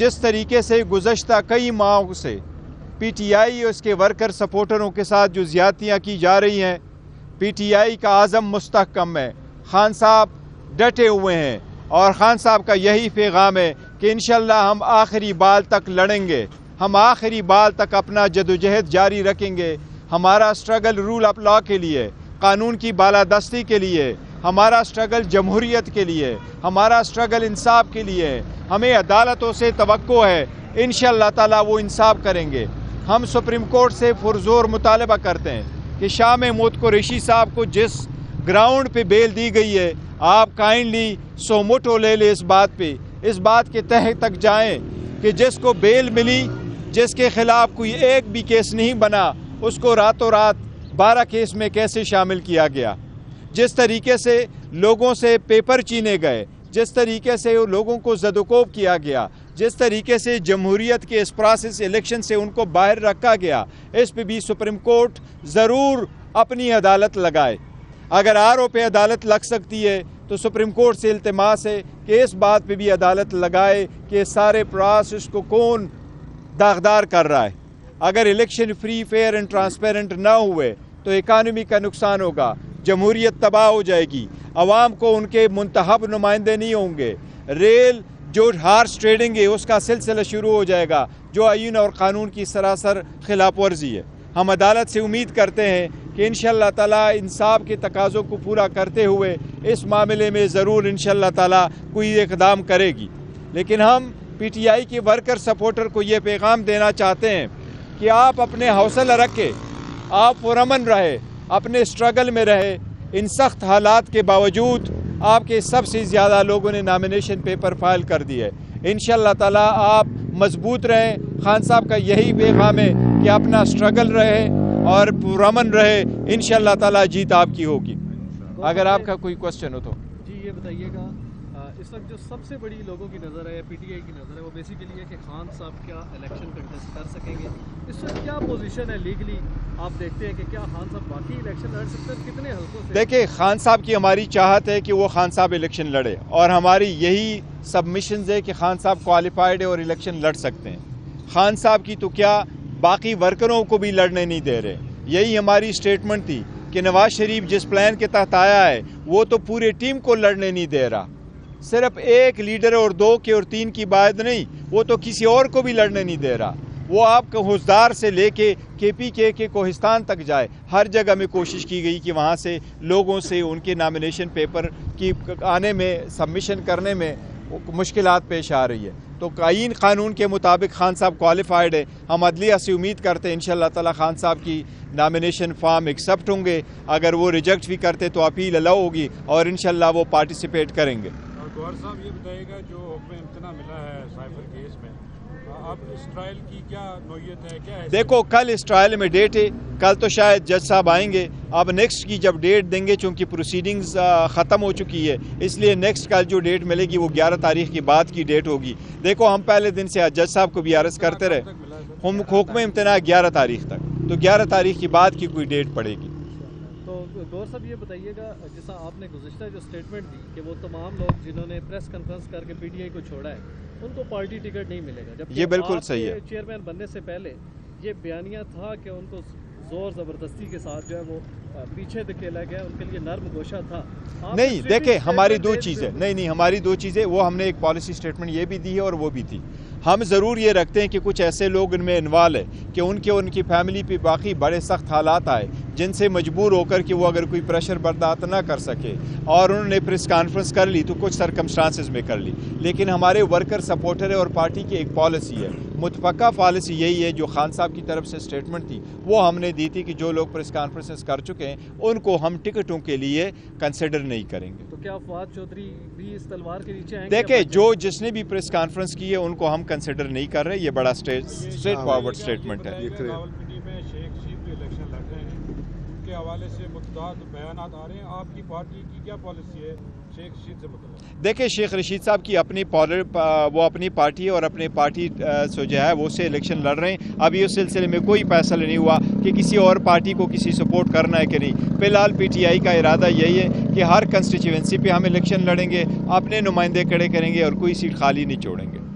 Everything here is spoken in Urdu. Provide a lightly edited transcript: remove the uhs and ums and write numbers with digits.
جس طریقے سے گزشتہ کئی ماہوں سے پی ٹی آئی اور اس کے ورکر سپورٹروں کے ساتھ جو زیادتیاں کی جا رہی ہیں، پی ٹی آئی کا عزم مستحکم ہے، خان صاحب ڈٹے ہوئے ہیں، اور خان صاحب کا یہی پیغام ہے کہ انشاءاللہ ہم آخری بال تک لڑیں گے، ہم آخری بال تک اپنا جدوجہد جاری رکھیں گے۔ ہمارا سٹرگل رول آف لا کے لیے، قانون کی بالادستی کے لیے، ہمارا سٹرگل جمہوریت کے لیے، ہمارا سٹرگل انصاف کے لیے۔ ہمیں عدالتوں سے توقع ہے، انشاءاللہ تعالیٰ وہ انصاف کریں گے۔ ہم سپریم کورٹ سے پرزور مطالبہ کرتے ہیں کہ شاہ محمود قریشی صاحب کو جس گراؤنڈ پہ بیل دی گئی ہے، آپ کائنڈلی سوموٹو لے لیں اس بات پہ، اس بات کے تہہ تک جائیں کہ جس کو بیل ملی، جس کے خلاف کوئی ایک بھی کیس نہیں بنا، اس کو راتوں رات 12 کیس میں کیسے شامل کیا گیا۔ جس طریقے سے لوگوں سے پیپر چینے گئے، جس طریقے سے لوگوں کو زدوکوب کیا گیا، جس طریقے سے جمہوریت کے اس پروسیس الیکشن سے ان کو باہر رکھا گیا، اس پہ بھی سپریم کورٹ ضرور اپنی عدالت لگائے۔ اگر آر او پہ عدالت لگ سکتی ہے تو سپریم کورٹ سے التماس ہے کہ اس بات پہ بھی عدالت لگائے کہ سارے پروسیس کو کون داغدار کر رہا ہے۔ اگر election free, fair and transparent نہ ہوئے تو اکانومی کا نقصان ہوگا، جمہوریت تباہ ہو جائے گی، عوام کو ان کے منتخب نمائندے نہیں ہوں گے، ریل جو ہارس ٹریڈنگ ہے اس کا سلسلہ شروع ہو جائے گا، جو آئین اور قانون کی سراسر خلاف ورزی ہے۔ ہم عدالت سے امید کرتے ہیں کہ انشاءاللہ تعالیٰ انصاف کے تقاضوں کو پورا کرتے ہوئے اس معاملے میں ضرور انشاءاللہ تعالیٰ کوئی اقدام کرے گی۔ لیکن ہم پی ٹی آئی کے ورکر سپورٹر کو یہ پیغام دینا چاہتے ہیں کہ آپ اپنے حوصلہ رکھیں، آپ پرامن رہے، اپنے سٹرگل میں رہے۔ ان سخت حالات کے باوجود آپ کے سب سے زیادہ لوگوں نے نامینیشن پیپر فائل کر دی ہے۔ انشاءاللہ تعالیٰ آپ مضبوط رہیں۔ خان صاحب کا یہی پیغام ہے کہ اپنا سٹرگل رہے اور پرامن رہے، انشاءاللہ تعالیٰ جیت آپ کی ہوگی۔ اگر آپ کا کوئی کوسچن ہو تو جی یہ بتائیے گا، اس وقت جو سب سے بڑی لوگوں کی نظر ہے، پی ٹی آئی کی نظر ہے، وہ بیسیکلی ہے کہ خان صاحب کیا الیکشن کنٹیسٹ کر سکیں گے؟ اس وقت کیا پوزیشن ہے لیگلی؟ آپ دیکھتے ہیں کہ کیا خان صاحب واقعی الیکشن لڑ سکتے ہیں؟ کتنے حلقوں سے؟ دیکھیں، خان صاحب کی ہماری چاہت ہے کہ وہ خان صاحب الیکشن لڑے، اور ہماری یہی سبمیشنز ہے کہ خان صاحب کوالیفائڈ ہے اور الیکشن لڑ سکتے ہیں۔ خان صاحب کی تو کیا، باقی ورکروں کو بھی لڑنے نہیں دے رہے۔ یہی ہماری سٹیٹمنٹ تھی کہ نواز شریف جس پلان کے تحت آیا ہے وہ تو پورے ٹیم کو لڑنے نہیں دے رہا، صرف ایک لیڈر اور 2 کے اور 3 کی بات نہیں، وہ تو کسی اور کو بھی لڑنے نہیں دے رہا۔ وہ آپ کو حوزدار سے لے کے پی کے کوہستان تک جائے، ہر جگہ میں کوشش کی گئی کہ وہاں سے لوگوں سے ان کے نامینیشن پیپر کی آنے میں، سبمیشن کرنے میں مشکلات پیش آ رہی ہے۔ تو آئین قانون کے مطابق خان صاحب کوالیفائڈ ہے۔ ہم عدلیہ سے امید کرتے ہیں انشاءاللہ تعالیٰ خان صاحب کی نامینیشن فارم ایکسیپٹ ہوں گے، اگر وہ ریجیکٹ بھی کرتے تو اپیل الاؤ ہوگی اور انشاءاللہ وہ پارٹیسپیٹ کریں گے۔ گوہر صاحب یہ بتائیے گا، جو حکم امتناع ملا ہے سائفر کیس میں، اب اس ٹرائل کی کیا نوعیت ہے، کیا ہے؟ دیکھو، کل اس ٹرائل میں ڈیٹ ہے، کل تو شاید جج صاحب آئیں گے، اب نیکسٹ کی جب ڈیٹ دیں گے، چونکہ پروسیڈنگز ختم ہو چکی ہے، اس لیے نیکسٹ کل جو ڈیٹ ملے گی وہ 11 تاریخ کی بعد کی ڈیٹ ہوگی۔ دیکھو، ہم پہلے دن سے جج صاحب کو بھی عرض کرتے رہے، حکم امتناع 11 تاریخ تک، تو 11 تاریخ کی بعد کی کوئی ڈیٹ پڑے گی۔ تو گور صاحب یہ بتائیے گا، جیسا آپ نے گزشتہ جو سٹیٹمنٹ دی کہ وہ تمام لوگ جنہوں نے پریس کانفرنس کر کے پی ٹی آئی کو چھوڑا ہے ان کو پارٹی ٹکٹ نہیں ملے گا، جب یہ بالکل صحیح ہے۔ چیئرمین بننے سے پہلے یہ بیانیہ تھا کہ ان کو زور زبردستی کے ساتھ جو ہے وہ پیچھے دھکیلا گیا، ان کے لیے نرم گوشہ تھا۔ نہیں، دیکھیں، ہماری 2 چیزیں، نہیں ہماری 2 چیزیں، وہ ہم نے ایک پالیسی سٹیٹمنٹ یہ بھی دی ہے اور وہ بھی تھی۔ ہم ضرور یہ رکھتے ہیں کہ کچھ ایسے لوگ ان میں انوالو ہے کہ ان کی فیملی پہ باقی بڑے سخت حالات آئے جن سے مجبور ہو کر کہ وہ اگر کوئی پریشر برداشت نہ کر سکے اور انہوں نے پریس کانفرنس کر لی تو کچھ سرکمسٹانسز میں کر لی، لیکن ہمارے ورکر سپورٹر ہے اور پارٹی کی ایک پالیسی ہے، متفقہ پالیسی یہی ہے جو خان صاحب کی طرف سے سٹیٹمنٹ تھی وہ ہم نے دی تھی کہ جو لوگ پریس کانفرنسز کر چکے ہیں ان کو ہم ٹکٹوں کے لیے کنسیڈر نہیں کریں گے۔ تو کیا فواد چودھری بھی اس تلوار کے نیچے آئیں گے؟ دیکھیں، جس نے بھی پریس کانفرنس کی ہے ان کو ہم کنسیڈر نہیں کر رہے، یہ بڑا اسٹریٹ فارورڈ سٹیٹمنٹ ہے۔ راولپنڈی میں شیخ رشید جو الیکشن لڑ رہے ہیں ان کے حوالے سے متضاد بیانات آ رہے ہیں، آپ کی پارٹی کی کیا پالیسی ہے شیخ رشید سے متعلق؟ دیکھیں، شیخ رشید صاحب کی وہ اپنی پارٹی اور اپنے پارٹی سے جو ہے وہ سے الیکشن لڑ رہے ہیں۔ ابھی اس سلسلے میں کوئی فیصلہ نہیں ہوا کہ کسی اور پارٹی کو کسی سپورٹ کرنا ہے کہ نہیں۔ فی الحال پی ٹی آئی کا ارادہ یہی ہے کہ ہر کنسٹیچوئنسی پہ ہم الیکشن لڑیں گے، اپنے نمائندے کھڑے کریں گے اور کوئی سیٹ خالی نہیں چھوڑیں گے۔